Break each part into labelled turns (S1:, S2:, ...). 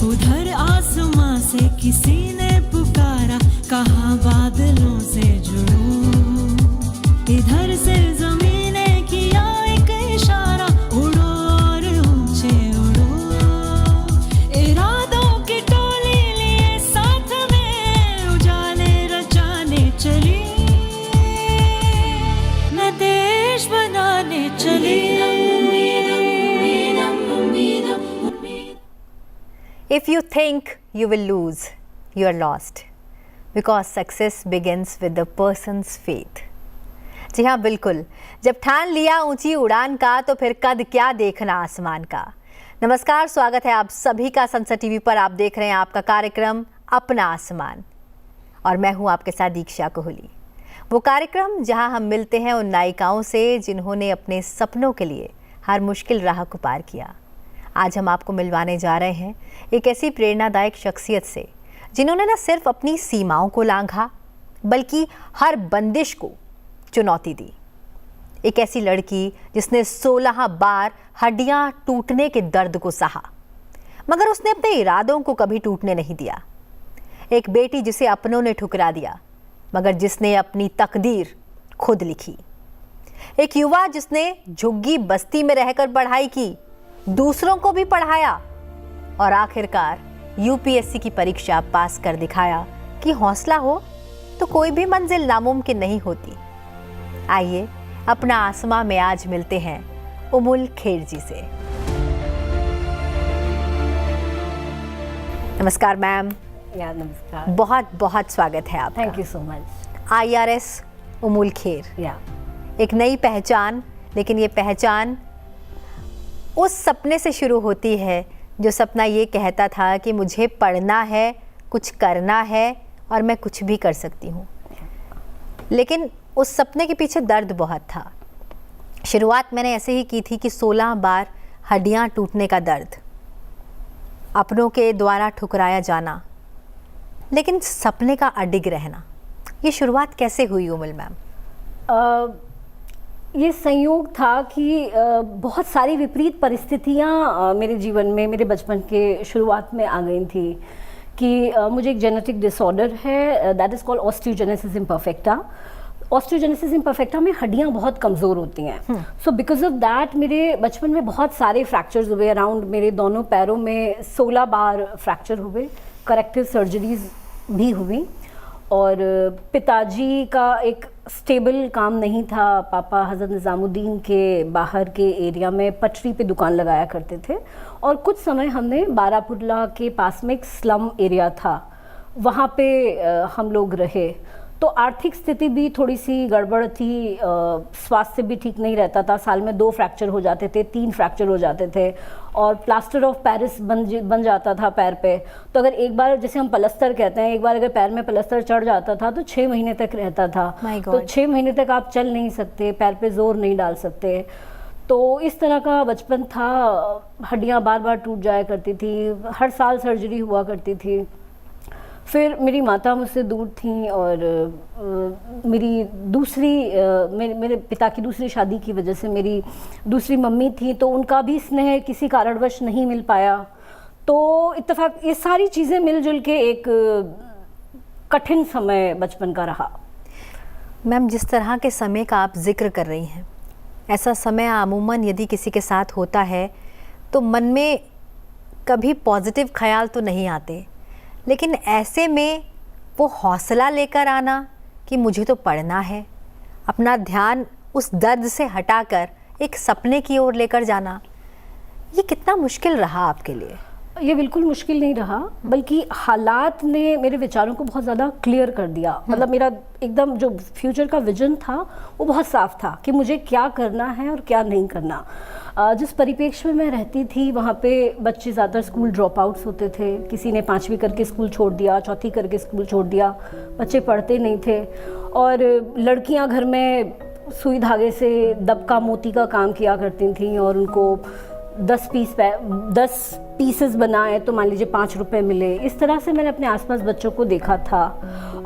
S1: उधर आसमां से किसी ने पुकारा, कहा बादलों से जुड़ो। इधर से ज़मीने किया एक इशारा, उड़ो और ऊंचे उड़ो। इरादों की टोली लिए साथ में, उजाले रचाने चली, न देश बनाने चली।
S2: If you think you will lose, you are lost, because success begins with the person's faith. जी हाँ बिल्कुल, जब ठान लिया ऊंची उड़ान का तो फिर कद क्या देखना आसमान का। नमस्कार, स्वागत है आप सभी का संसद टीवी पर। आप देख रहे हैं आपका कार्यक्रम अपना आसमान और मैं हूँ आपके साथ दीक्षा कोहली। वो कार्यक्रम जहाँ हम मिलते हैं उन नायिकाओं से जिन्होंने अपने सपनों के लिए हर मुश्किल राह को पार किया। आज हम आपको मिलवाने जा रहे हैं एक ऐसी प्रेरणादायक शख्सियत से जिन्होंने न सिर्फ अपनी सीमाओं को लांघा बल्कि हर बंदिश को चुनौती दी। एक ऐसी लड़की जिसने 16 बार हड्डियां टूटने के दर्द को सहा, मगर उसने अपने इरादों को कभी टूटने नहीं दिया। एक बेटी जिसे अपनों ने ठुकरा दिया मगर जिसने अपनी तकदीर खुद लिखी। एक युवा जिसने झुग्गी बस्ती में रहकर पढ़ाई की, दूसरों को भी पढ़ाया और आखिरकार यूपीएससी की परीक्षा पास कर दिखाया कि हौसला हो तो कोई भी मंजिल नामुमकिन नहीं होती। आइए अपना आसमां में आज मिलते हैं उमुल खेर जी से। नमस्कार मैम।
S3: नमस्कार,
S2: बहुत बहुत स्वागत है आपका।
S3: Thank you so much.
S2: IRS उमुल Kher, एक नई पहचान, लेकिन ये पहचान उस सपने से शुरू होती है जो सपना ये कहता था कि मुझे पढ़ना है, कुछ करना है और मैं कुछ भी कर सकती हूँ। लेकिन उस सपने के पीछे दर्द बहुत था। शुरुआत मैंने ऐसे ही की थी कि 16 बार हड्डियाँ टूटने का दर्द, अपनों के द्वारा ठुकराया जाना, लेकिन सपने का अडिग रहना। ये शुरुआत कैसे हुई उमुल मैम?
S3: ये संयोग था कि बहुत सारी विपरीत परिस्थितियाँ मेरे जीवन में मेरे बचपन के शुरुआत में आ गई थी कि मुझे एक जेनेटिक डिसऑर्डर है, that is called osteogenesis imperfecta. Osteogenesis imperfecta में हड्डियाँ बहुत कमज़ोर होती हैं। सो बिकॉज ऑफ दैट मेरे बचपन में बहुत सारे फ्रैक्चर्स हुए। अराउंड मेरे दोनों पैरों में 16 बार फ्रैक्चर हुए, करेक्टिव सर्जरीज भी हुई। और पिताजी का एक स्टेबल काम नहीं था। पापा हज़रत निज़ामुद्दीन के बाहर के एरिया में पटरी पे दुकान लगाया करते थे और कुछ समय हमने बारापुरला के पास में एक स्लम एरिया था, वहाँ पे हम लोग रहे। तो आर्थिक स्थिति भी थोड़ी सी गड़बड़ थी, स्वास्थ्य भी ठीक नहीं रहता था। साल में 2 फ्रैक्चर हो जाते थे, 3 फ्रैक्चर हो जाते थे और प्लास्टर ऑफ पेरिस बन जाता था पैर पे। तो अगर एक बार, जैसे हम पलस्तर कहते हैं, एक बार अगर पैर में पलस्तर चढ़ जाता था तो 6 महीने तक रहता था। तो 6 महीने तक आप चल नहीं सकते, पैर पे जोर नहीं डाल सकते। तो इस तरह का बचपन था। हड्डियाँ बार बार टूट जाया करती थी, हर साल सर्जरी हुआ करती थी। फिर मेरी माता मुझसे दूर थी और मेरी दूसरी मेरे पिता की दूसरी शादी की वजह से मेरी दूसरी मम्मी थी, तो उनका भी स्नेह किसी कारणवश नहीं मिल पाया। तो इत्तेफाक ये सारी चीज़ें मिलजुल के एक कठिन समय बचपन का रहा।
S2: मैम, जिस तरह के समय का आप जिक्र कर रही हैं, ऐसा समय अमूमन यदि किसी के साथ होता है तो मन में कभी पॉजिटिव ख्याल तो नहीं आते, लेकिन ऐसे में वो हौसला लेकर आना कि मुझे तो पढ़ना है, अपना ध्यान उस दर्द से हटाकर एक सपने की ओर लेकर जाना, ये कितना मुश्किल रहा आपके लिए?
S3: ये बिल्कुल मुश्किल नहीं रहा, बल्कि हालात ने मेरे विचारों को बहुत ज़्यादा क्लियर कर दिया। मतलब मेरा एकदम जो फ्यूचर का विजन था वो बहुत साफ था कि मुझे क्या करना है और क्या नहीं करना। जिस परिप्रेक्ष्य में मैं रहती थी वहाँ पे बच्चे ज़्यादातर स्कूल ड्रॉप आउट्स होते थे। किसी ने 5वीं करके स्कूल छोड़ दिया, 4थी करके स्कूल छोड़ दिया, बच्चे पढ़ते नहीं थे। और लड़कियाँ घर में सुई धागे से दबका मोती का काम किया करती थीं और उनको 10 पीसेस बनाए तो मान लीजिए 5 रुपए मिले। इस तरह से मैंने अपने आसपास बच्चों को देखा था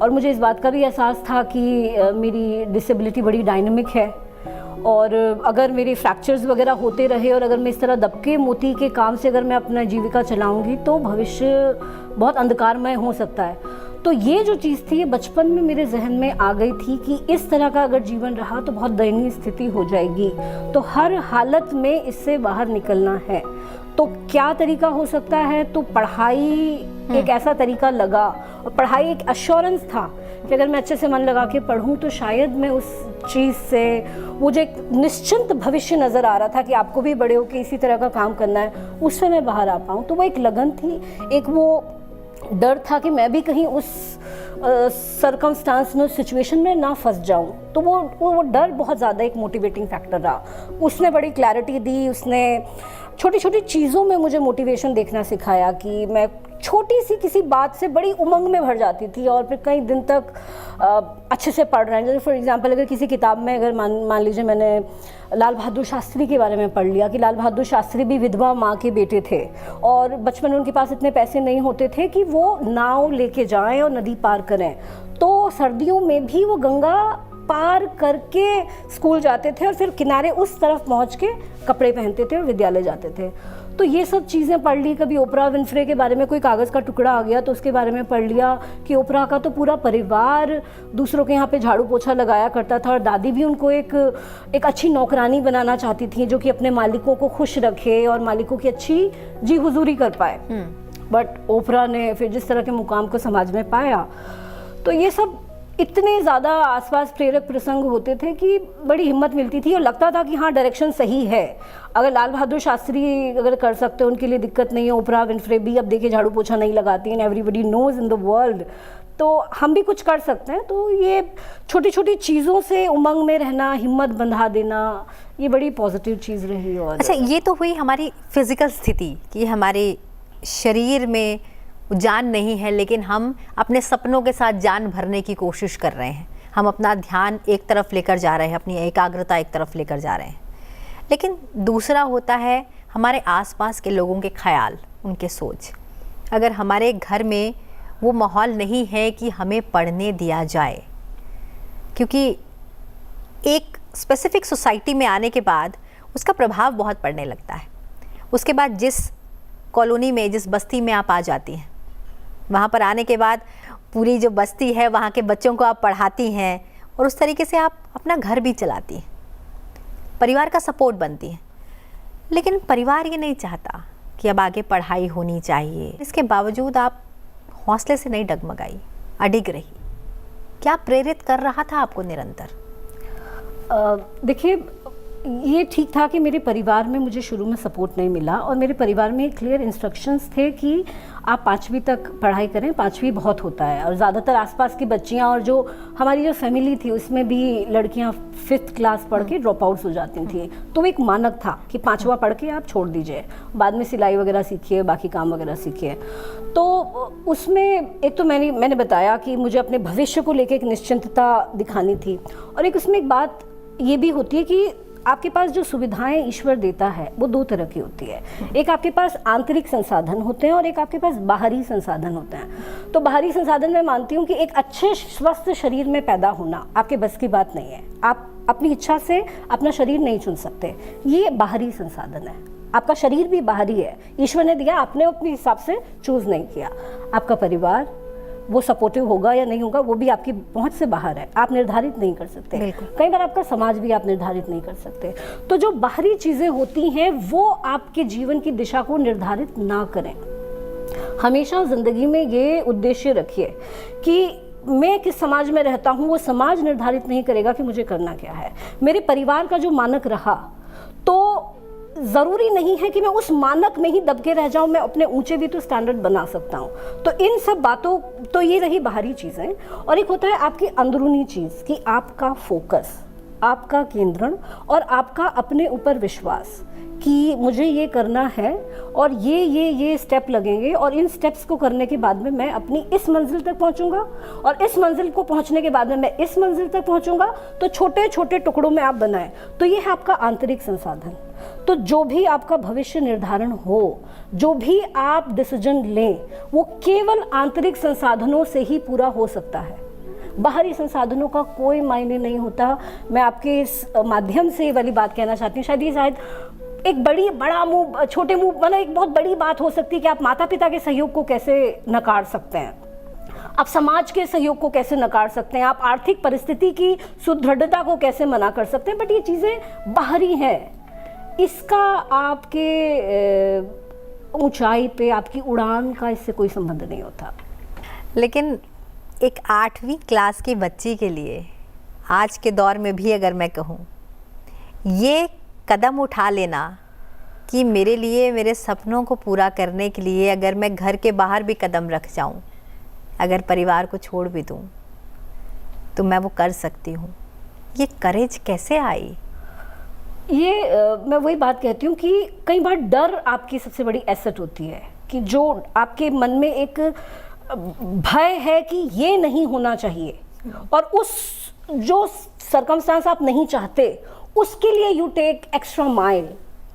S3: और मुझे इस बात का भी एहसास था कि मेरी डिसेबिलिटी बड़ी डायनेमिक है और अगर मेरे फ्रैक्चर्स वगैरह होते रहे और अगर मैं इस तरह दबके मोती के काम से अगर मैं अपना जीविका चलाऊंगी तो भविष्य बहुत अंधकारमय हो सकता है। तो ये जो चीज़ थी ये बचपन में मेरे जहन में आ गई थी कि इस तरह का अगर जीवन रहा तो बहुत दयनीय स्थिति हो जाएगी, तो हर हालत में इससे बाहर निकलना है। तो क्या तरीका हो सकता है, तो पढ़ाई एक ऐसा तरीका लगा, और पढ़ाई एक एश्योरेंस था कि अगर मैं अच्छे से मन लगा के पढ़ूं तो शायद मैं उस चीज़ से, वो जो एक निश्चिंत भविष्य नज़र आ रहा था कि आपको भी बड़े होकर इसी तरह का काम करना है, उससे मैं बाहर आ पाऊँ। तो वो एक लगन थी, एक वो डर था कि मैं भी कहीं उस सर्कमस्टांस में, सिचुएशन में ना फंस जाऊं। तो वो डर बहुत ज़्यादा एक मोटिवेटिंग फैक्टर रहा। उसने बड़ी क्लैरिटी दी, उसने छोटी छोटी चीज़ों में मुझे मोटिवेशन देखना सिखाया कि मैं छोटी सी किसी बात से बड़ी उमंग में भर जाती थी और फिर कई दिन तक अच्छे से पढ़ रहे हैं। जैसे फॉर एग्जांपल अगर किसी किताब में अगर मान लीजिए मैंने लाल बहादुर शास्त्री के बारे में पढ़ लिया कि लाल बहादुर शास्त्री भी विधवा माँ के बेटे थे और बचपन में उनके पास इतने पैसे नहीं होते थे कि वो नाव लेके जाएं और नदी पार करें, तो सर्दियों में भी वो गंगा पार करके स्कूल जाते थे और फिर किनारे उस तरफ पहुंच के कपड़े पहनते थे और विद्यालय जाते थे। तो ये सब चीज़ें पढ़ ली। कभी ओपरा विनफ्रे के बारे में कोई कागज़ का टुकड़ा आ गया तो उसके बारे में पढ़ लिया कि ओपरा का तो पूरा परिवार दूसरों के यहाँ पे झाड़ू पोछा लगाया करता था और दादी भी उनको एक अच्छी नौकरानी बनाना चाहती थी जो कि अपने मालिकों को खुश रखे और मालिकों की अच्छी जी हुजूरी कर पाए। बट ओपरा ने फिर जिस तरह के मुकाम को समाज में पाया, तो ये सब इतने ज़्यादा आसपास प्रेरक प्रसंग होते थे कि बड़ी हिम्मत मिलती थी और लगता था कि हाँ डायरेक्शन सही है। अगर लाल बहादुर शास्त्री अगर कर सकते हैं, उनके लिए दिक्कत नहीं है। ओपरा विनफ्रे भी अब देखिए झाड़ू पोछा नहीं लगाती हैं, everybody knows in the world, तो हम भी कुछ कर सकते हैं। तो ये छोटी छोटी चीज़ों से उमंग में रहना, हिम्मत बंधा देना, ये बड़ी पॉजिटिव चीज़ रही। और
S2: अच्छा, ये तो हुई हमारी फिजिकल स्थिति कि हमारे शरीर में जान नहीं है लेकिन हम अपने सपनों के साथ जान भरने की कोशिश कर रहे हैं, हम अपना ध्यान एक तरफ लेकर जा रहे हैं, अपनी एकाग्रता एक तरफ लेकर जा रहे हैं। लेकिन दूसरा होता है हमारे आसपास के लोगों के ख्याल, उनके सोच। अगर हमारे घर में वो माहौल नहीं है कि हमें पढ़ने दिया जाए, क्योंकि एक स्पेसिफिक सोसाइटी में आने के बाद उसका प्रभाव बहुत पड़ने लगता है। उसके बाद जिस कॉलोनी में, जिस बस्ती में आप आ जाती हैं, वहाँ पर आने के बाद पूरी जो बस्ती है वहाँ के बच्चों को आप पढ़ाती हैं और उस तरीके से आप अपना घर भी चलाती हैं, परिवार का सपोर्ट बनती हैं। लेकिन परिवार ये नहीं चाहता कि अब आगे पढ़ाई होनी चाहिए, इसके बावजूद आप हौसले से नहीं डगमगाई, अडिग रही। क्या प्रेरित कर रहा था आपको निरंतर?
S3: देखिए, ये ठीक था कि मेरे परिवार में मुझे शुरू में सपोर्ट नहीं मिला और मेरे परिवार में क्लियर इंस्ट्रक्शंस थे कि आप 5वीं तक पढ़ाई करें, 5वीं बहुत होता है। और ज़्यादातर आसपास की बच्चियां और जो हमारी जो फैमिली थी उसमें भी लड़कियां 5th क्लास पढ़ के ड्रॉप आउट्स हो जाती थी। तो एक मानक था कि 5वां पढ़ के आप छोड़ दीजिए, बाद में सिलाई वगैरह सीखिए, बाकी काम वगैरह सीखिए। तो उसमें एक तो मैंने बताया कि मुझे अपने भविष्य को लेकर एक निश्चिंतता दिखानी थी, और एक उसमें एक बात ये भी होती है कि आपके पास जो सुविधाएं ईश्वर देता है वो 2 तरह की होती है। एक आपके पास आंतरिक संसाधन होते हैं और एक आपके पास बाहरी संसाधन होते हैं। तो बाहरी संसाधन मैं मानती हूँ कि एक अच्छे स्वस्थ शरीर में पैदा होना आपके बस की बात नहीं है। आप अपनी इच्छा से अपना शरीर नहीं चुन सकते, ये बाहरी संसाधन है। आपका शरीर भी बाहरी है, ईश्वर ने दिया, आपने अपने हिसाब से चूज नहीं किया। आपका परिवार वो सपोर्टिव होगा या नहीं होगा वो भी आपकी पहुंच से बाहर है, आप निर्धारित नहीं कर सकते। कई बार आपका समाज भी आप निर्धारित नहीं कर सकते। तो जो बाहरी चीज़ें होती हैं वो आपके जीवन की दिशा को निर्धारित ना करें। हमेशा ज़िंदगी में ये उद्देश्य रखिए कि मैं किस समाज में रहता हूँ वो समाज निर्धारित नहीं करेगा कि मुझे करना क्या है। मेरे परिवार का जो मानक रहा तो ज़रूरी नहीं है कि मैं उस मानक में ही दबके रह जाऊं, मैं अपने ऊंचे भी तो स्टैंडर्ड बना सकता हूं। तो इन सब बातों, तो ये रही बाहरी चीज़ें। और एक होता है आपकी अंदरूनी चीज़ कि आपका फोकस, आपका केंद्रण और आपका अपने ऊपर विश्वास कि मुझे ये करना है और ये स्टेप लगेंगे और इन स्टेप्स को करने के बाद में मैं अपनी इस मंजिल तक पहुंचूंगा और इस मंजिल को पहुंचने के बाद में मैं इस मंजिल तक पहुंचूंगा। तो छोटे छोटे टुकड़ों में आप बनाएं, तो ये है आपका आंतरिक संसाधन। तो जो भी आपका भविष्य निर्धारण हो, जो भी आप डिसीजन लें, वो केवल आंतरिक संसाधनों से ही पूरा हो सकता है। बाहरी संसाधनों का कोई मायने नहीं होता। मैं आपके इस माध्यम से ये वाली बात कहना चाहती हूँ, शायद एक बड़ा मुंह छोटे मुंह मतलब एक बहुत बड़ी बात हो सकती है कि आप माता पिता के सहयोग को कैसे नकार सकते हैं, आप समाज के सहयोग को कैसे नकार सकते हैं, आप आर्थिक परिस्थिति की सुदृढ़ता को कैसे मना कर सकते हैं, बट ये चीज़ें बाहरी हैं। इसका आपके ऊंचाई पे, आपकी उड़ान का इससे कोई संबंध नहीं होता।
S2: लेकिन एक 8वीं क्लास की बच्ची के लिए आज के दौर में भी अगर मैं कहूँ, ये कदम उठा लेना कि मेरे लिए, मेरे सपनों को पूरा करने के लिए अगर मैं घर के बाहर भी कदम रख जाऊँ, अगर परिवार को छोड़ भी दूँ, तो मैं वो कर सकती हूँ, ये करेज कैसे आई?
S3: ये मैं वही बात कहती हूँ कि कई बार डर आपकी सबसे बड़ी एसेट होती है, कि जो आपके मन में एक भय है कि ये नहीं होना चाहिए, और उस जो सर्कमस्टांस आप नहीं चाहते उसके लिए you take extra mile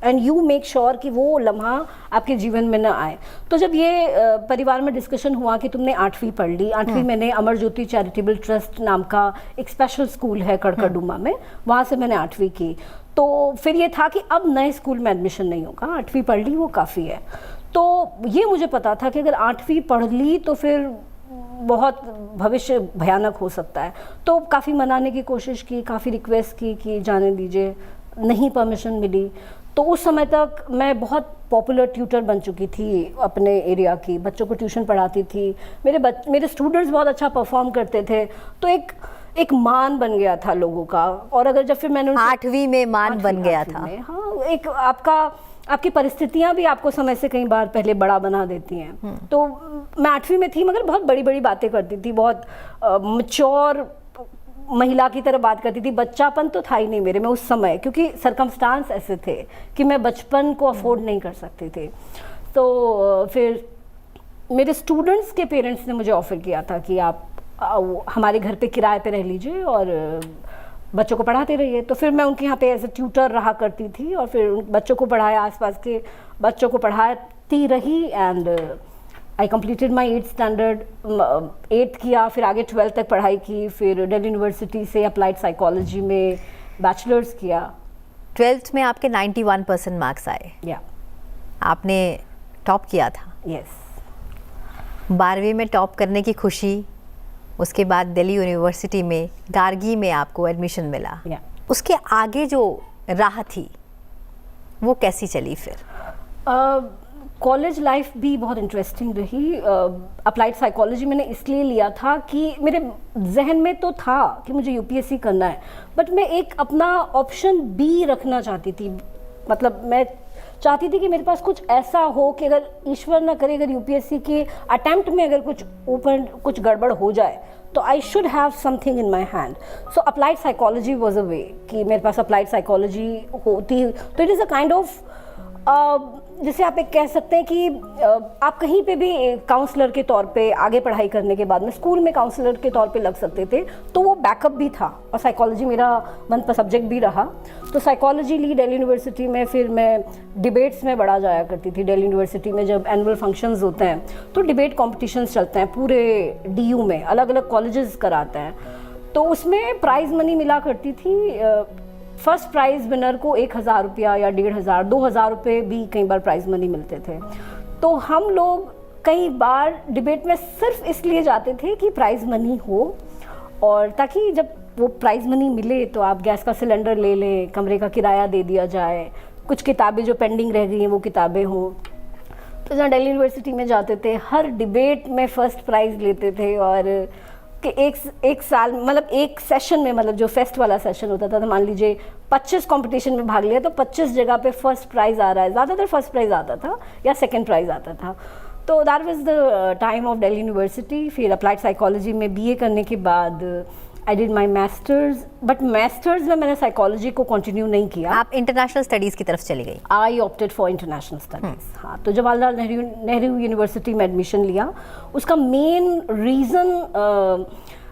S3: and you make sure कि वो लम्हा आपके जीवन में ना आए। तो जब ये परिवार में डिस्कशन हुआ कि तुमने 8वीं पढ़ ली, 8वीं मैंने अमर ज्योति चैरिटेबल ट्रस्ट नाम का एक स्पेशल स्कूल है कड़कड़डुमा में, वहाँ से मैंने 8वीं की। तो फिर ये था कि अब नए स्कूल में एडमिशन नहीं होगा, 8वीं पढ़ ली वो काफ़ी है। तो ये मुझे पता था कि अगर 8वीं पढ़ ली तो फिर बहुत भविष्य भयानक हो सकता है। तो काफ़ी मनाने की कोशिश की, काफ़ी रिक्वेस्ट की कि जाने दीजिए, नहीं परमिशन मिली। तो उस समय तक मैं बहुत पॉपुलर ट्यूटर बन चुकी थी अपने एरिया की, बच्चों को ट्यूशन पढ़ाती थी, मेरे स्टूडेंट्स बहुत अच्छा परफॉर्म करते थे, तो एक मान बन गया था लोगों का। और अगर जब फिर मैंने
S2: 8वीं में मान बन गया था।
S3: हाँ, एक आपकी परिस्थितियां भी आपको समय से कई बार पहले बड़ा बना देती हैं। तो मैं 8वीं में थी, मगर बहुत बड़ी बड़ी बातें करती थी, बहुत मैच्योर महिला की तरह बात करती थी। बच्चापन तो था ही नहीं मेरे में उस समय, क्योंकि सरकमस्टांस ऐसे थे कि मैं बचपन को अफोर्ड नहीं कर सकती थी। तो फिर मेरे स्टूडेंट्स के पेरेंट्स ने मुझे ऑफर किया था कि आप हमारे घर पे किराए पे रह लीजिए और बच्चों को पढ़ाते रहिए। तो फिर मैं उनके यहाँ पे एज ए ट्यूटर रहा करती थी और फिर बच्चों को पढ़ाया, आसपास के बच्चों को पढ़ाती रही। And I completed my 8th standard, 8th किया, फिर आगे 12th तक पढ़ाई की, फिर दिल्ली यूनिवर्सिटी से अप्लाइड साइकोलॉजी में बैचलर्स किया।
S2: 12th में आपके 91% मार्क्स आए,
S3: या
S2: आपने टॉप किया था।
S3: यस।
S2: 12वीं में टॉप करने की खुशी, उसके बाद दिल्ली यूनिवर्सिटी में गार्गी में आपको एडमिशन मिला। उसके आगे जो राह थी वो कैसी चली फिर?
S3: कॉलेज लाइफ भी बहुत इंटरेस्टिंग रही। अप्लाइड साइकोलॉजी मैंने इसलिए लिया था कि मेरे जहन में तो था कि मुझे यूपीएससी करना है, बट मैं एक अपना ऑप्शन बी रखना चाहती थी। मतलब मैं चाहती थी कि मेरे पास कुछ ऐसा हो कि अगर ईश्वर ना करे, अगर यूपीएससी के अटेम्प्ट में अगर कुछ गड़बड़ हो जाए तो I should have something in my hand. So applied psychology was a way कि मेरे पास अप्लाइड साइकोलॉजी होती। तो it is a kind of जिसे आप एक कह सकते हैं कि आप कहीं पे भी काउंसलर के तौर पे आगे पढ़ाई करने के बाद में स्कूल में काउंसलर के तौर पे लग सकते थे, तो वो बैकअप भी था। और साइकोलॉजी मेरा मनपसंद सब्जेक्ट भी रहा, तो साइकोलॉजी ली दिल्ली यूनिवर्सिटी में। फिर मैं डिबेट्स में बड़ा जाया करती थी। दिल्ली यूनिवर्सिटी में जब एनुअल फंक्शंस होते हैं तो डिबेट कॉम्पिटिशन्स चलते हैं पूरे DU में, अलग अलग कॉलेजेस कराते हैं, तो उसमें प्राइज़ मनी मिला करती थी। फर्स्ट प्राइज़ विनर को 1000 रुपया या 1500, 2000 रुपये भी कई बार प्राइज़ मनी मिलते थे। तो हम लोग कई बार डिबेट में सिर्फ इसलिए जाते थे कि प्राइज़ मनी हो, और ताकि जब वो प्राइज़ मनी मिले तो आप गैस का सिलेंडर ले लें, कमरे का किराया दे दिया जाए, कुछ किताबें जो पेंडिंग रह गई हैं वो किताबें हों। तो जहाँ दिल्ली यूनिवर्सिटी में जाते थे, हर डिबेट में फ़र्स्ट प्राइज़ लेते थे। और कि एक साल मतलब एक सेशन में, मतलब जो फेस्ट वाला सेशन होता था, तो मान लीजिए 25 कंपटीशन में भाग लिया तो 25 जगह पे फर्स्ट प्राइज़ आ रहा है। ज़्यादातर फर्स्ट प्राइज़ आता था या सेकंड प्राइज़ आता था। तो that was the time of Delhi university. फिर अप्लाइड साइकोलॉजी में BA करने के बाद I did my masters, but masters में मैंने साइकोलॉजी को कंटिन्यू नहीं किया।
S2: आप इंटरनेशनल स्टडीज़ की तरफ चली गई?
S3: I opted for international studies. हाँ, तो जवाहरलाल नेहरू यूनिवर्सिटी में एडमिशन लिया। उसका मेन रीज़न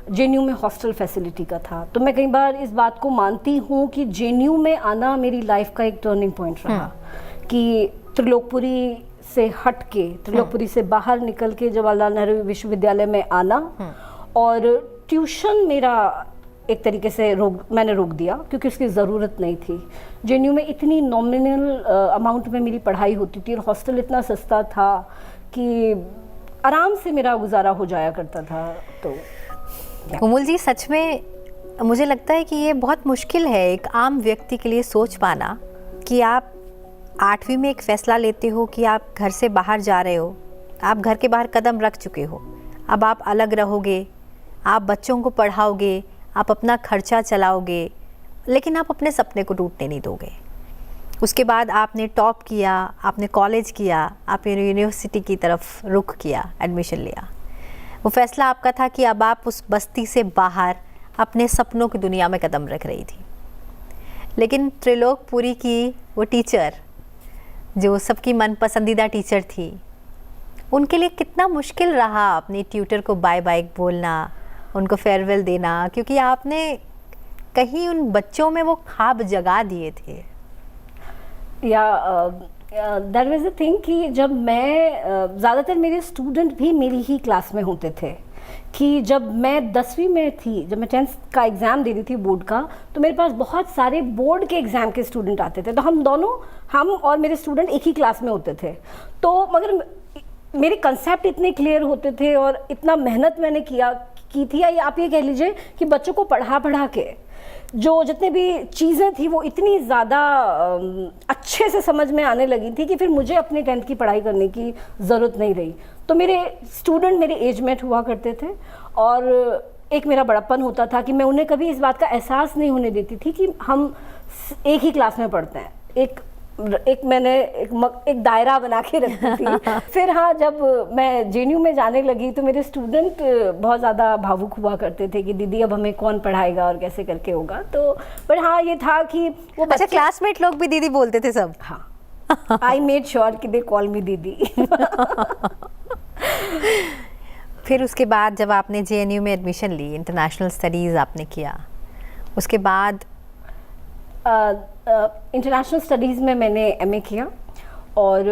S3: JNU में हॉस्टल फैसिलिटी का था। तो मैं कई बार इस बात को मानती हूँ कि JNU में आना मेरी लाइफ का एक टर्निंग पॉइंट रहा, कि त्रिलोकपुरी से हट के, त्रिलोकपुरी से बाहर निकल के जवाहरलाल नेहरू विश्वविद्यालय में आना और ट्यूशन मेरा एक तरीके से मैंने रोक दिया क्योंकि उसकी ज़रूरत नहीं थी। जेएनयू में इतनी नॉमिनल अमाउंट में मेरी पढ़ाई होती थी और हॉस्टल इतना सस्ता था कि आराम से मेरा गुजारा हो जाया करता था। तो
S2: कोमल जी, सच में मुझे लगता है कि ये बहुत मुश्किल है एक आम व्यक्ति के लिए सोच पाना कि आप 8वीं में एक फ़ैसला लेते हो कि आप घर से बाहर जा रहे हो, आप घर के बाहर कदम रख चुके हो, अब आप अलग रहोगे, आप बच्चों को पढ़ाओगे, आप अपना खर्चा चलाओगे, लेकिन आप अपने सपने को टूटने नहीं दोगे। उसके बाद आपने टॉप किया, आपने कॉलेज किया, आपने यूनिवर्सिटी की तरफ रुख किया, एडमिशन लिया। वो फ़ैसला आपका था कि अब आप उस बस्ती से बाहर अपने सपनों की दुनिया में कदम रख रही थी। लेकिन त्रिलोकपुरी की वो टीचर जो सबकी मन पसंदीदा टीचर थी, उनके लिए कितना मुश्किल रहा अपनी ट्यूटर को बाय बाय बोलना, उनको फेयरवेल देना, क्योंकि आपने कहीं उन बच्चों में वो ख्वाब जगा दिए थे।
S3: या दैट वाज द थिंग कि जब मैं ज़्यादातर मेरे स्टूडेंट भी मेरी ही क्लास में होते थे कि जब मैं 10वीं में थी, जब मैं 10th का एग्ज़ाम दे रही थी बोर्ड का, तो मेरे पास बहुत सारे बोर्ड के एग्ज़ाम के स्टूडेंट आते थे। तो हम और मेरे स्टूडेंट एक ही क्लास में होते थे। तो मगर मेरे कंसेप्ट इतने क्लियर होते थे और इतना मेहनत मैंने की थी, या आप ये कह लीजिए कि बच्चों को पढ़ा के जो जितने भी चीज़ें थी वो इतनी ज़्यादा अच्छे से समझ में आने लगी थी कि फिर मुझे अपने 10th की पढ़ाई करने की ज़रूरत नहीं रही। तो मेरे स्टूडेंट मेरे एजमेट हुआ करते थे और एक मेरा बड़प्पन होता था कि मैं उन्हें कभी इस बात का एहसास नहीं होने देती थी कि हम एक ही क्लास में पढ़ते हैं। मैंने एक दायरा बना के रखी थी। फिर हाँ, जब मैं जेएनयू में जाने लगी तो मेरे स्टूडेंट बहुत ज़्यादा भावुक हुआ करते थे कि दीदी अब हमें कौन पढ़ाएगा और कैसे करके होगा। तो पर हाँ, ये था कि वो
S2: अच्छा, क्लासमेट लोग भी दीदी बोलते थे सब?
S3: हाँ, आई मेड श्योर कि दे कॉल मी दीदी।
S2: फिर उसके बाद जब आपने जेएनयू में एडमिशन ली, इंटरनेशनल स्टडीज़ आपने किया, उसके बाद
S3: इंटरनेशनल स्टडीज़ में मैंने एमए किया और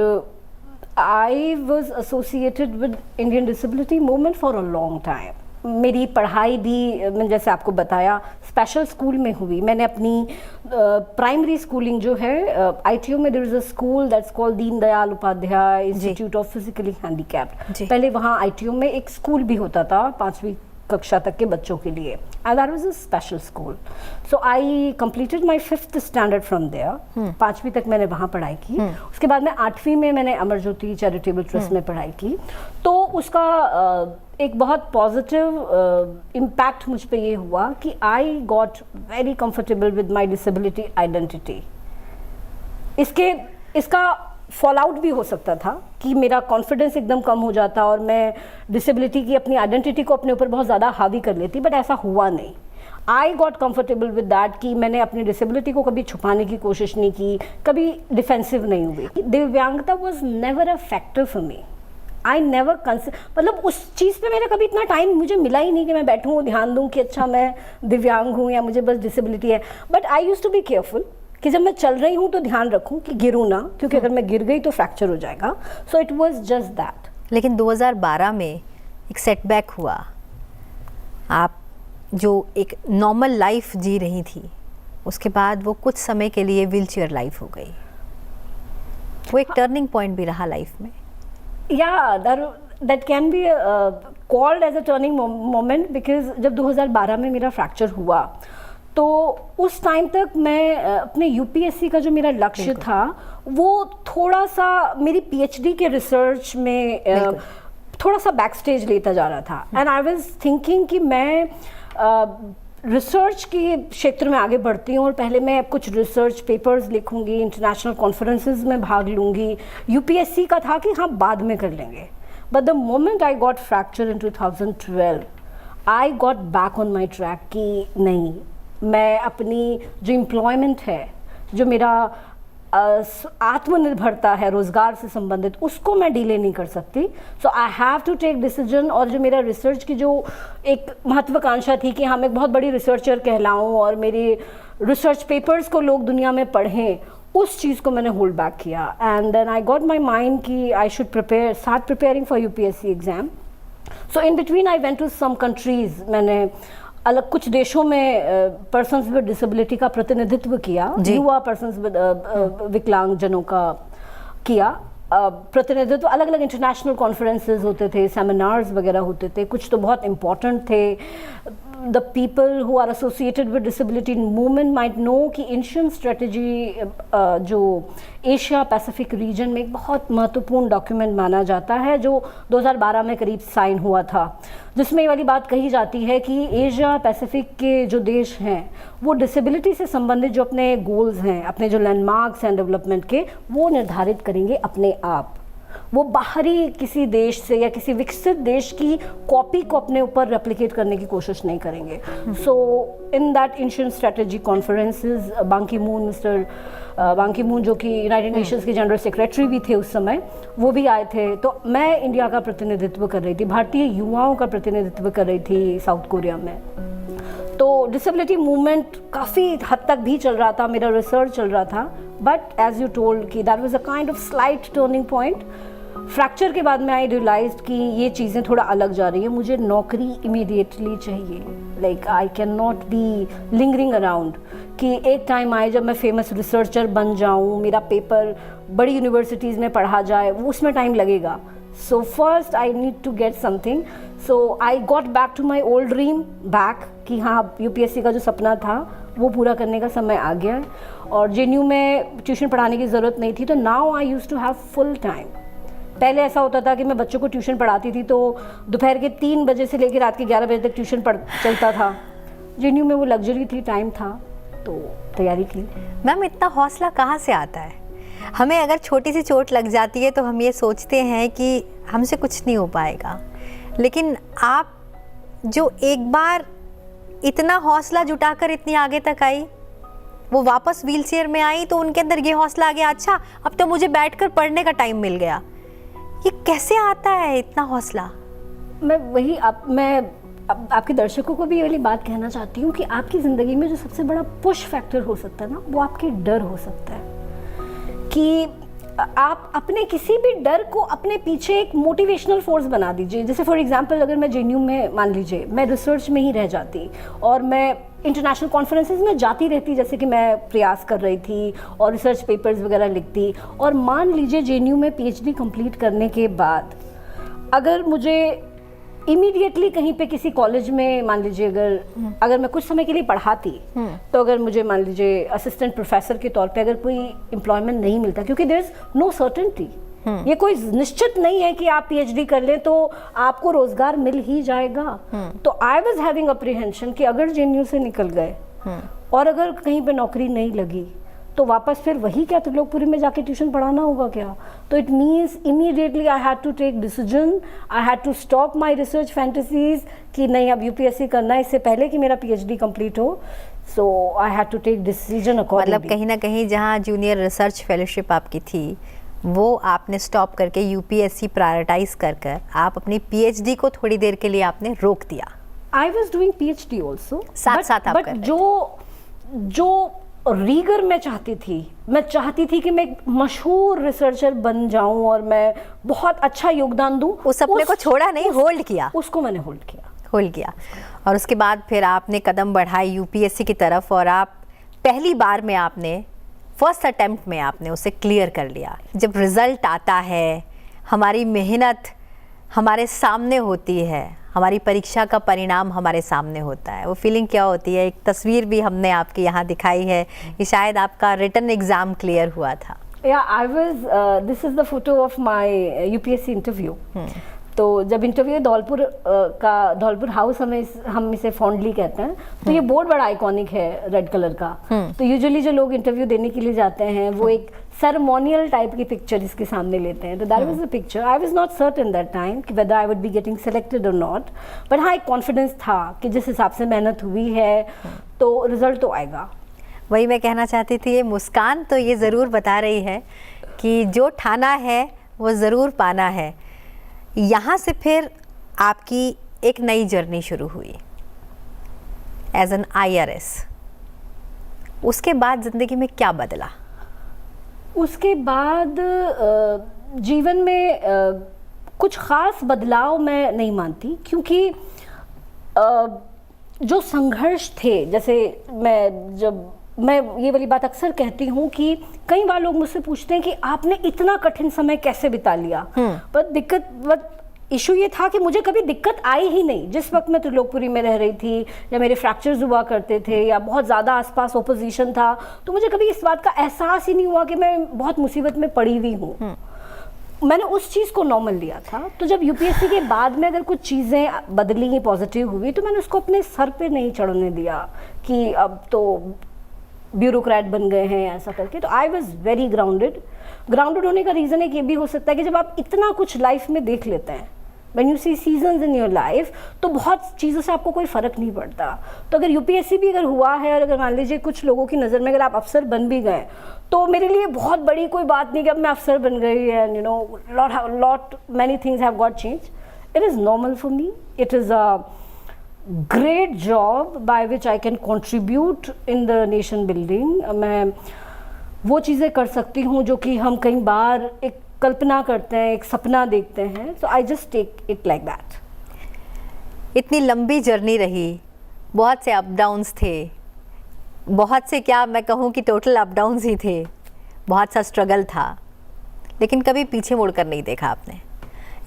S3: I was associated with Indian disability movement for a long time. मेरी पढ़ाई भी मैंने जैसे आपको बताया स्पेशल स्कूल में हुई। मैंने अपनी प्राइमरी स्कूलिंग जो है आईटीयू में, there is a school that's called Deen Dayal Upadhyay institute of physically handicapped. पहले वहाँ आईटीयू में एक स्कूल भी होता था 5वीं कक्षा तक के बच्चों के लिए, and that was a special school. So I completed my 5th standard from there. 5वीं तक मैंने वहाँ पढ़ाई की। उसके बाद में 8वीं में मैंने अमर ज्योति चैरिटेबल ट्रस्ट में पढ़ाई की। तो उसका एक बहुत पॉजिटिव इम्पैक्ट मुझ पे ये हुआ कि I got very comfortable with my disability identity. इसका फॉल आउट भी हो सकता था कि मेरा कॉन्फिडेंस एकदम कम हो जाता और मैं डिसेबिलिटी की अपनी आइडेंटिटी को अपने ऊपर बहुत ज़्यादा हावी कर लेती, बट ऐसा हुआ नहीं। I got comfortable with that कि मैंने अपनी डिसेबिलिटी को कभी छुपाने की कोशिश नहीं की, कभी डिफेंसिव नहीं हुई। दिव्यांगता was never a factor for me. I never मतलब उस चीज़ पे मेरा कभी इतना टाइम मुझे मिला ही नहीं कि मैं बैठूँ ध्यान दूँ कि अच्छा मैं दिव्यांग हूँ या मुझे बस डिसेबिलिटी है। But I use to be careful कि जब मैं चल रही हूँ तो ध्यान रखूँ कि गिरूँ ना, क्योंकि अगर मैं गिर गई तो फ्रैक्चर हो जाएगा। So it was just that.
S2: लेकिन 2012 में एक सेटबैक हुआ। आप जो एक नॉर्मल लाइफ जी रही थी, उसके बाद वो कुछ समय के लिए व्हीलचेयर लाइफ हो गई। वो एक टर्निंग पॉइंट भी रहा लाइफ में।
S3: या that can be called as a turning moment, because जब 2012 में मेरा फ्रैक्चर हुआ तो उस टाइम तक मैं अपने यूपीएससी का जो मेरा लक्ष्य था वो थोड़ा सा मेरी पीएचडी के रिसर्च में थोड़ा सा बैक स्टेज लेता जा रहा था। एंड आई वाज थिंकिंग कि मैं रिसर्च के क्षेत्र में आगे बढ़ती हूँ और पहले मैं कुछ रिसर्च पेपर्स लिखूंगी, इंटरनेशनल कॉन्फ्रेंसेस में भाग लूँगी। यूपीएससी का था कि हाँ बाद में कर लेंगे। But the moment I got fracture in 2012 I got back on my track कि नहीं, मैं अपनी जो एम्प्लॉयमेंट है, जो मेरा आत्मनिर्भरता है रोज़गार से संबंधित, उसको मैं डिले नहीं कर सकती। So I have to take decision. और जो मेरा रिसर्च की जो एक महत्वाकांक्षा थी कि हाँ मैं बहुत बड़ी रिसर्चर कहलाऊँ और मेरे रिसर्च पेपर्स को लोग दुनिया में पढ़ें, उस चीज़ को मैंने होल्ड बैक किया। And then I got my mind कि I should start preparing for UPSC exam. So in between I went to some countries, मैंने अलग कुछ देशों में पर्सन्स विद डिसेबिलिटी का प्रतिनिधित्व किया, युवा पर्सन्स विद विकलांग जनों का किया प्रतिनिधित्व। अलग अलग इंटरनेशनल कॉन्फ्रेंसेज होते थे, सेमिनार्स वगैरह होते थे, कुछ तो बहुत इम्पॉर्टेंट थे। The people who are associated with disability movement might know कि एशियन स्ट्रेटजी जो एशिया पैसिफिक रीजन में एक बहुत महत्वपूर्ण डॉक्यूमेंट माना जाता है, जो 2012 में करीब साइन हुआ था, जिसमें ये वाली बात कही जाती है कि एशिया पैसिफिक के जो देश हैं वो डिसेबिलिटी से संबंधित जो अपने गोल्स हैं, अपने जो लैंडमार्क्स हैं डेवलपमेंट के, वो निर्धारित करेंगे अपने आप। वो बाहरी किसी देश से या किसी विकसित देश की कॉपी को अपने ऊपर रेप्लिकेट करने की कोशिश नहीं करेंगे। So in that Asian strategy conferences, Ban Ki Moon, Mister Ban Ki Moon जो कि यूनाइटेड नेशंस के जनरल सेक्रेटरी भी थे उस समय, वो भी आए थे। तो मैं इंडिया का प्रतिनिधित्व कर रही थी, भारतीय युवाओं का प्रतिनिधित्व कर रही थी साउथ कोरिया में। तो डिसेबिलिटी मूवमेंट काफ़ी हद तक भी चल रहा था, मेरा रिसर्च चल रहा था, बट एज यू टोल्ड कि that was a kind of slight turning point. Fracture के बाद में आई रियलाइज्ड कि ये चीज़ें थोड़ा अलग जा रही है, मुझे नौकरी इमीडिएटली चाहिए। Like I can not be lingering around कि एक टाइम आए जब मैं फेमस रिसर्चर बन जाऊँ, मेरा पेपर बड़ी यूनिवर्सिटीज़ में पढ़ा जाए, उसमें टाइम लगेगा। So first I need to get something. So I got back to my old dream back कि हाँ यूपीएससी का जो सपना था वो पूरा करने का समय आ गया है। और जेएनयू में ट्यूशन पढ़ाने की ज़रूरत नहीं थी, तो now I use to have full time. पहले ऐसा होता था कि मैं बच्चों को ट्यूशन पढ़ाती थी तो दोपहर के 3 बजे से लेकर रात के 11 बजे तक ट्यूशन चलता था। जेएनयू में वो लग्जरी थी, टाइम था, तो तैयारी की।
S2: मैम इतना हौसला कहाँ से आता है? हमें अगर छोटी सी चोट लग जाती है तो हम ये सोचते हैं कि हमसे कुछ नहीं हो पाएगा, लेकिन आप जो एक बार इतना हौसला जुटाकर इतनी आगे तक आई, वो वापस व्हीलचेयर में आई तो उनके अंदर ये हौसला आ गया, अच्छा अब तो मुझे बैठकर पढ़ने का टाइम मिल गया। ये कैसे आता है इतना हौसला?
S3: मैं आपके दर्शकों को भी ये वाली बात कहना चाहती हूँ कि आपकी ज़िंदगी में जो सबसे बड़ा पुश फैक्टर हो सकता है ना, वो आपके डर हो सकता है। कि आप अपने किसी भी डर को अपने पीछे एक मोटिवेशनल फोर्स बना दीजिए। जैसे फॉर एग्जांपल अगर मैं जेएनयू में, मान लीजिए मैं रिसर्च में ही रह जाती और मैं इंटरनेशनल कॉन्फ्रेंसेस में जाती रहती, जैसे कि मैं प्रयास कर रही थी और रिसर्च पेपर्स वगैरह लिखती, और मान लीजिए जेएनयू में पीएचडी कंप्लीट करने के बाद अगर मुझे इमीडिएटली कहीं पे किसी कॉलेज में, मान लीजिए अगर मैं कुछ समय के लिए पढ़ाती, तो अगर मुझे मान लीजिए असिस्टेंट प्रोफेसर के तौर पे अगर कोई एम्प्लॉयमेंट नहीं मिलता, क्योंकि देयर इज नो सर्टेनिटी, ये कोई निश्चित नहीं है कि आप पीएचडी कर लें तो आपको रोजगार मिल ही जाएगा। तो आई वाज हैविंग अप्रीहेंशन कि अगर जेएनयू से निकल गए और अगर कहीं पे नौकरी नहीं लगी तो वापस फिर वही क्या त्रिलोकपुरी में जाके ट्यूशन पढ़ाना होगा क्या? तो it means immediately I had to take decision, I had to stop my research fantasies कि नहीं अब यूपीएससी करना है इससे पहले कि मेरा पीएचडी कंप्लीट हो। So I had to take decision accordingly.
S2: मतलब कहीं ना कहीं जहाँ जूनियर रिसर्च फेलोशिप आपकी थी वो आपने स्टॉप करके यूपीएससी प्रायोरिटाइज कर आप अपनी पीएचडी को थोड़ी देर के लिए आपने रोक दिया।
S3: I was doing PhD also,
S2: साथ आप कर रहे थे।
S3: जो रीगर मैं चाहती थी कि मैं एक मशहूर रिसर्चर बन जाऊं और मैं बहुत अच्छा योगदान दूं।
S2: उस सपने को छोड़ा नहीं, होल्ड किया।
S3: उसको मैंने होल्ड किया।
S2: और उसके बाद फिर आपने कदम बढ़ाई यूपीएससी की तरफ और आप पहली बार में आपने फर्स्ट अटेम्प्ट में आपने उसे क्लियर कर लिया। जब रिजल्ट आता है, हमारी मेहनत हमारे सामने होती है, हमारी परीक्षा का परिणाम हमारे सामने होता है, वो फीलिंग क्या होती है? एक तस्वीर भी हमने आपकी यहाँ दिखाई है कि शायद आपका रिटन एग्जाम क्लियर हुआ था।
S3: This is the photo of my UPSC interview. तो जब इंटरव्यू धौलपुर हाउस हम इसे फॉन्डली कहते हैं, तो ये बोर्ड बड़ा आइकॉनिक है रेड कलर का। तो यूजुअली जो लोग इंटरव्यू देने के लिए जाते हैं वो एक सेरेमोनियल टाइप की पिक्चर इसके सामने लेते हैं। तो that was the picture. I was not certain that time कि whether I would be getting selected और नॉट, बट हाँ एक कॉन्फिडेंस था कि जिस हिसाब से मेहनत हुई है तो रिजल्ट तो आएगा।
S2: वही मैं कहना चाहती थी, ये मुस्कान तो ये ज़रूर बता रही है कि जो ठाना है वो ज़रूर पाना है। यहाँ से फिर आपकी एक नई जर्नी शुरू हुई एज एन IRS। उसके बाद ज़िंदगी में क्या बदला?
S3: उसके बाद जीवन में कुछ ख़ास बदलाव मैं नहीं मानती, क्योंकि जो संघर्ष थे, जैसे मैं ये वाली बात अक्सर कहती हूँ कि कई बार लोग मुझसे पूछते हैं कि आपने इतना कठिन समय कैसे बिता लिया, पर इशू ये था कि मुझे कभी दिक्कत आई ही नहीं। जिस वक्त मैं त्रिलोकपुरी में रह रही थी, या मेरे फ्रैक्चर्स हुआ करते थे, या बहुत ज़्यादा आसपास ओपोजिशन था, तो मुझे कभी इस बात का एहसास ही नहीं हुआ कि मैं बहुत मुसीबत में पड़ी हुई हूँ। मैंने उस चीज़ को नॉर्मल लिया था। तो जब यूपीएससी के बाद में अगर कुछ चीज़ें बदली, पॉजिटिव हुई, तो मैंने उसको अपने सर पे नहीं चढ़ने दिया कि अब तो ब्यूरोक्रेट बन गए हैं ऐसा करके। तो आई वॉज वेरी ग्राउंडेड होने का रीज़न एक ये भी हो सकता है कि जब आप इतना कुछ लाइफ में देख लेते हैं, when you see seasons in your life, तो बहुत चीज़ों से आपको कोई फ़र्क नहीं पड़ता। तो अगर यूपीएससी भी अगर हुआ है, और अगर मान लीजिए कुछ लोगों की नज़र में अगर आप अफसर बन भी गए, तो मेरे लिए बहुत बड़ी कोई बात नहीं कि अब मैं अफसर बन गई, and you know lot many things have got change. It is normal for me, it is a great job by which I can contribute in the nation building. मैं वो चीज़ें कर सकती हूँ जो कि हम कई बार एक कल्पना करते हैं, एक सपना देखते हैं। So I just take it like that.
S2: इतनी लंबी जर्नी रही, बहुत से अप डाउन्स थे, बहुत से क्या मैं कहूँ कि टोटल अप डाउन्स ही थे, बहुत सा स्ट्रगल था, लेकिन कभी पीछे मुड़कर नहीं देखा आपने।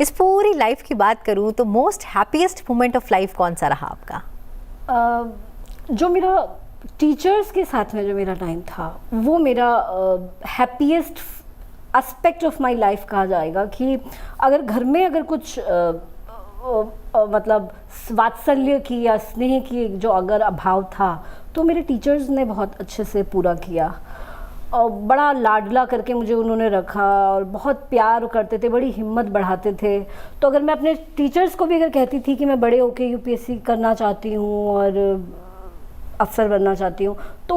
S2: इस पूरी लाइफ की बात करूँ तो most happiest moment of life कौन सा रहा आपका?
S3: जो मेरा टीचर्स के साथ में जो मेरा टाइम था, वो मेरा happiest aspect of my life कहा जाएगा। कि अगर घर में अगर कुछ मतलब वात्सल्य की या स्नेह की जो अगर अभाव था, तो मेरे टीचर्स ने बहुत अच्छे से पूरा किया, और बड़ा लाडला करके मुझे उन्होंने रखा, और बहुत प्यार करते थे, बड़ी हिम्मत बढ़ाते थे। तो अगर मैं अपने टीचर्स को भी अगर कहती थी कि मैं बड़े होके यूपीएससी करना चाहती हूँ और अफसर बनना चाहती हूँ, तो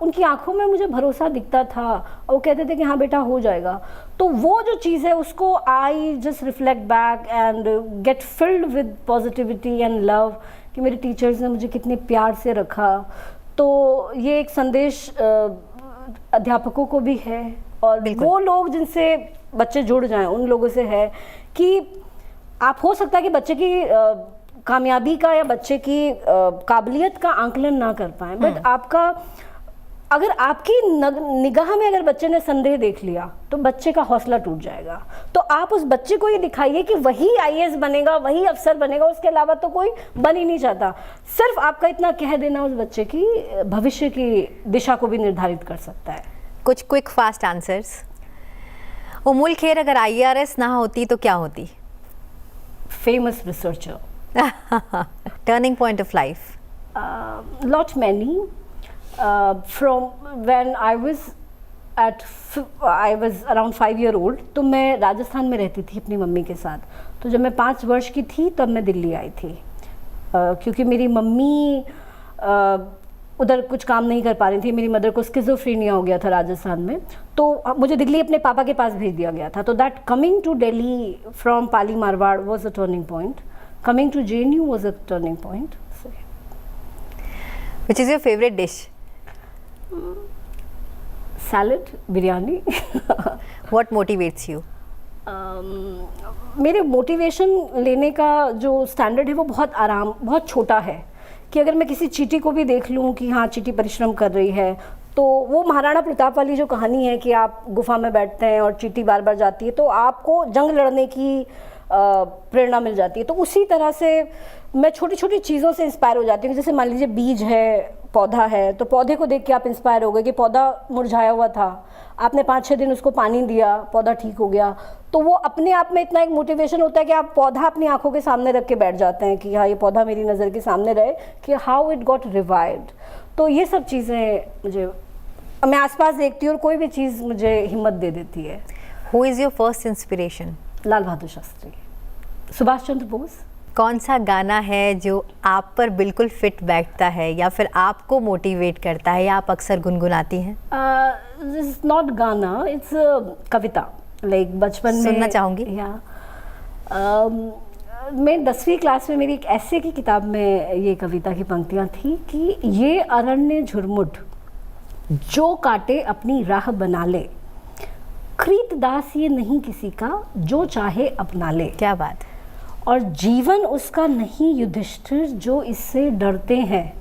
S3: उनकी आंखों में मुझे भरोसा दिखता था, और वो कहते थे कि हाँ बेटा हो जाएगा। तो वो जो चीज़ है उसको I just reflect back and get filled with positivity and love, कि मेरे टीचर्स ने मुझे कितने प्यार से रखा। तो ये एक संदेश अध्यापकों को भी है, और वो लोग जिनसे बच्चे जुड़ जाएं, उन लोगों से है कि आप हो सकता है कि बच्चे की कामयाबी का या बच्चे की काबिलियत का आंकलन ना कर पाए, बट आपका अगर आपकी निगाह में अगर बच्चे ने संदेह देख लिया, तो बच्चे का हौसला टूट जाएगा। तो आप उस बच्चे को ये दिखाइए कि वही आईएएस बनेगा, वही अफसर बनेगा, उसके अलावा तो कोई बन ही नहीं चाहता। सिर्फ आपका इतना कह देना उस बच्चे की भविष्य की दिशा को भी निर्धारित कर सकता है।
S2: कुछ क्विक फास्ट आंसर्स। उमुल खेर अगर आईआरएस ना होती तो क्या होती?
S3: Famous researcher.
S2: Turning point of life?
S3: Lot many. From when I was around 5 year old, तो मैं राजस्थान में रहती थी अपनी मम्मी के साथ। तो जब मैं 5 वर्ष की थी तब मैं दिल्ली आई थी, क्योंकि मेरी मम्मी उधर कुछ काम नहीं कर पा रही थी। मेरी मदर को स्किज़ोफ्रेनिया हो गया था राजस्थान में, तो मुझे दिल्ली अपने पापा के पास भेज दिया गया था। तो that coming to Delhi from Pali Marwar was a turning point. Coming to JNU was a turning point. So,
S2: which is your favorite dish?
S3: Salad, biryani.
S2: What motivates you?
S3: मेरे मोटिवेशन लेने का जो स्टैंडर्ड है वो बहुत छोटा है, कि अगर मैं किसी चींटी को भी देख लूँ कि हाँ चींटी परिश्रम कर रही है, तो वो महाराणा प्रताप वाली जो कहानी है कि आप गुफा में बैठते हैं और चींटी बार बार जाती है, तो आपको जंग लड़ने की प्रेरणा मिल जाती है। तो उसी तरह से मैं छोटी छोटी चीज़ों से इंस्पायर हो जाती हूँ। जैसे मान लीजिए बीज है, पौधा है, तो पौधे को देख के आप इंस्पायर हो गए कि पौधा मुरझाया हुआ था, आपने 5-6 दिन उसको पानी दिया, पौधा ठीक हो गया। तो वो अपने आप में इतना एक मोटिवेशन होता है कि आप पौधा अपनी आंखों के सामने रख के बैठ जाते हैं कि हाँ ये पौधा मेरी नज़र के सामने रहे, कि हाउ इट गॉट रिवाइव्ड। तो ये सब चीज़ें मुझे, मैं आसपास देखती हूँ और कोई भी चीज़ मुझे हिम्मत दे देती है।
S2: Who is your first inspiration?
S3: Lal Bahadur Shastri, Subhash Chandra Bose.
S2: कौन सा गाना है जो आप पर बिल्कुल फिट बैठता है या फिर आपको मोटिवेट करता है या आप अक्सर गुनगुनाती हैं?
S3: दिस नॉट गाना, इट्स कविता। लाइक बचपन में
S2: सुनना चाहूँगी।
S3: मैं 10वीं क्लास में मेरी एक ऐसे की किताब में ये कविता की पंक्तियाँ थी कि ये अरण्य झुरमुट जो काटे अपनी राह बना ले, सुकृत दास ये नहीं किसी का, जो चाहे अपना ले।
S2: क्या बात।
S3: और जीवन उसका नहीं युधिष्ठिर, जो इससे डरते हैं,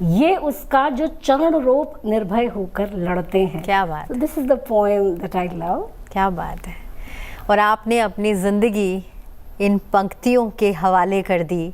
S3: ये उसका जो चरण रोप निर्भय होकर लड़ते हैं।
S2: क्या बात।
S3: This is the poem that I love.
S2: क्या बात है। और आपने अपनी ज़िंदगी इन पंक्तियों के हवाले कर दी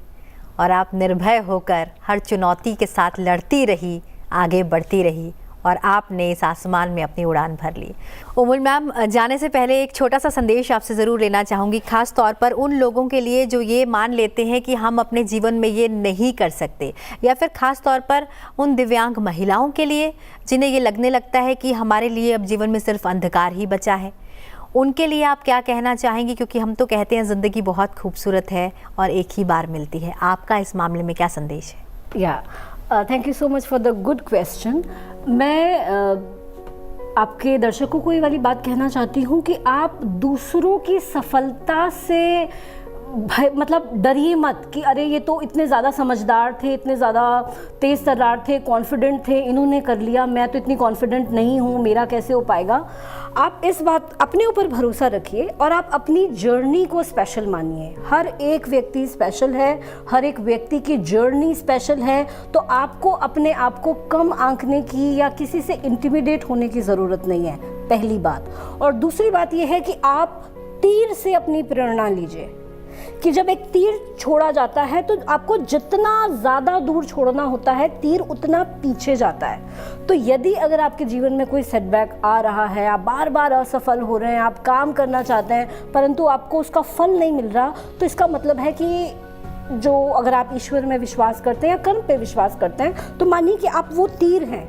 S2: और आप निर्भय होकर हर चुनौती के साथ लड़ती रही, आगे बढ़ती रही और आपने इस आसमान में अपनी उड़ान भर ली। उमुल मैम, जाने से पहले एक छोटा सा संदेश आपसे ज़रूर लेना चाहूँगी, ख़ास तौर पर उन लोगों के लिए जो ये मान लेते हैं कि हम अपने जीवन में ये नहीं कर सकते, या फिर ख़ास तौर पर उन दिव्यांग महिलाओं के लिए जिन्हें ये लगने लगता है कि हमारे लिए अब जीवन में सिर्फ अंधकार ही बचा है। उनके लिए आप क्या कहना चाहेंगी? क्योंकि हम तो कहते हैं ज़िंदगी बहुत खूबसूरत है और एक ही बार मिलती है। आपका इस मामले में क्या संदेश है?
S3: या thank you so much for the good question. मैं आपके दर्शकों को ये वाली बात कहना चाहती हूँ कि आप दूसरों की सफलता से मतलब डरिए मत कि अरे ये तो इतने ज़्यादा समझदार थे, इतने ज़्यादा तेज़ तर्रार थे, कॉन्फिडेंट थे, इन्होंने कर लिया, मैं तो इतनी कॉन्फिडेंट नहीं हूँ, मेरा कैसे हो पाएगा। आप इस बात अपने ऊपर भरोसा रखिए और आप अपनी जर्नी को स्पेशल मानिए। हर एक व्यक्ति स्पेशल है, हर एक व्यक्ति की जर्नी स्पेशल है। तो आपको अपने आप को कम आंकने की या किसी से इंटिमिडेट होने की ज़रूरत नहीं है, पहली बात। और दूसरी बात यह है कि आप तीर से अपनी प्रेरणा लीजिए कि जब एक तीर छोड़ा जाता है तो आपको जितना ज़्यादा दूर छोड़ना होता है, तीर उतना पीछे जाता है। तो यदि अगर आपके जीवन में कोई सेटबैक आ रहा है, आप बार बार असफल हो रहे हैं, आप काम करना चाहते हैं परंतु आपको उसका फल नहीं मिल रहा, तो इसका मतलब है कि जो अगर आप ईश्वर में विश्वास करते हैं या कर्म पे विश्वास करते हैं, तो मानिए कि आप वो तीर हैं,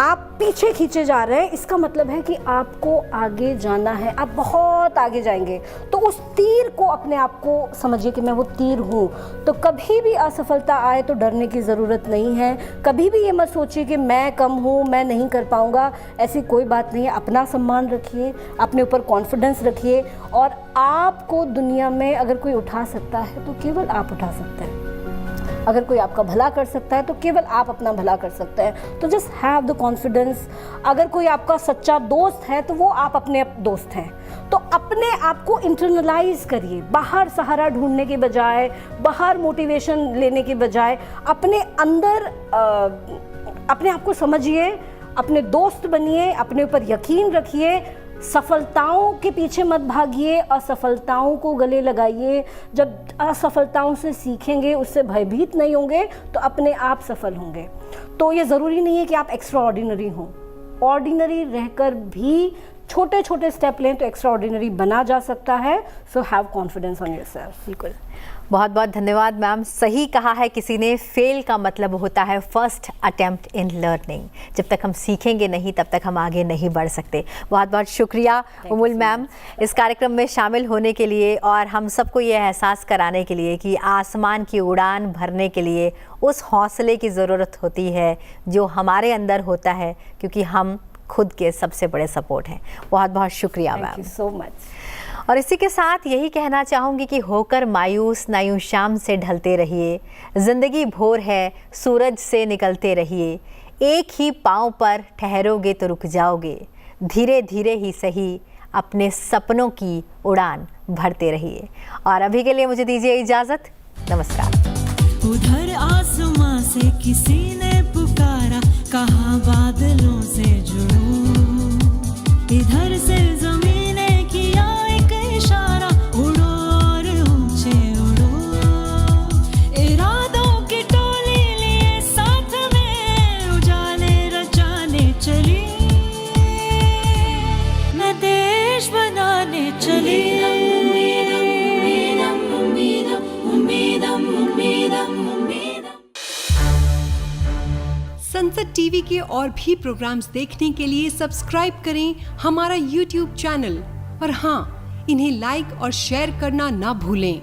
S3: आप पीछे खींचे जा रहे हैं। इसका मतलब है कि आपको आगे जाना है, आप बहुत आगे जाएंगे। तो उस तीर को अपने आप को समझिए कि मैं वो तीर हूँ। तो कभी भी असफलता आए तो डरने की ज़रूरत नहीं है। कभी भी ये मत सोचिए कि मैं कम हूँ, मैं नहीं कर पाऊँगा, ऐसी कोई बात नहीं है। अपना सम्मान रखिए, अपने ऊपर कॉन्फिडेंस रखिए और आपको दुनिया में अगर कोई उठा सकता है तो केवल आप उठा सकते हैं। अगर कोई आपका भला कर सकता है तो केवल आप अपना भला कर सकते हैं। तो जस्ट हैव द कॉन्फिडेंस। अगर कोई आपका सच्चा दोस्त है तो वो आप अपने दोस्त हैं। तो अपने आप को इंटरनलाइज करिए, बाहर सहारा ढूंढने के बजाय, बाहर मोटिवेशन लेने के बजाय अपने अंदर अपने आप को समझिए, अपने दोस्त बनिए, अपने ऊपर यकीन रखिए, सफलताओं के पीछे मत भागिए, असफलताओं को गले लगाइए। जब असफलताओं से सीखेंगे, उससे भयभीत नहीं होंगे तो अपने आप सफल होंगे। तो ये ज़रूरी नहीं है कि आप एक्स्ट्रा ऑर्डिनरी हों, ऑर्डिनरी रहकर भी छोटे छोटे स्टेप लें तो एक्स्ट्रा ऑर्डिनरी बना जा सकता है। So have confidence on yourself.
S2: बिल्कुल, बहुत बहुत धन्यवाद मैम। सही कहा है किसी ने, फेल का मतलब होता है फर्स्ट अटेम्प्ट इन लर्निंग। जब तक हम सीखेंगे नहीं तब तक हम आगे नहीं बढ़ सकते। बहुत बहुत शुक्रिया उमुल मैम इस कार्यक्रम में शामिल होने के लिए और हम सबको ये एहसास कराने के लिए कि आसमान की उड़ान भरने के लिए उस हौसले की ज़रूरत होती है जो हमारे अंदर होता है, क्योंकि हम खुद के सबसे बड़े सपोर्ट हैं। बहुत बहुत शुक्रिया ma'am.
S3: Thank you so much.
S2: और इसी के साथ यही कहना चाहूँगी कि होकर मायूस ना यूं शाम से ढलते रहिए, ज़िंदगी भोर है सूरज से निकलते रहिए, एक ही पाँव पर ठहरोगे तो रुक जाओगे, धीरे धीरे ही सही अपने सपनों की उड़ान भरते रहिए। और अभी के लिए मुझे दीजिए इजाज़त। नमस्कार।
S1: उधर आसमां से किसी ने पुकारा, कहा बादलों से जुड़ो, इधर से ज़मीन ने किया एक इशारा, उड़ो और ऊंचे उड़ो, इरादों की टोली लिए साथ में उजाले रचाने चली, मैं देश बनाने चली।
S4: संसद टीवी के और भी प्रोग्राम्स देखने के लिए सब्सक्राइब करें हमारा YouTube चैनल और हाँ, इन्हें लाइक और शेयर करना ना भूलें।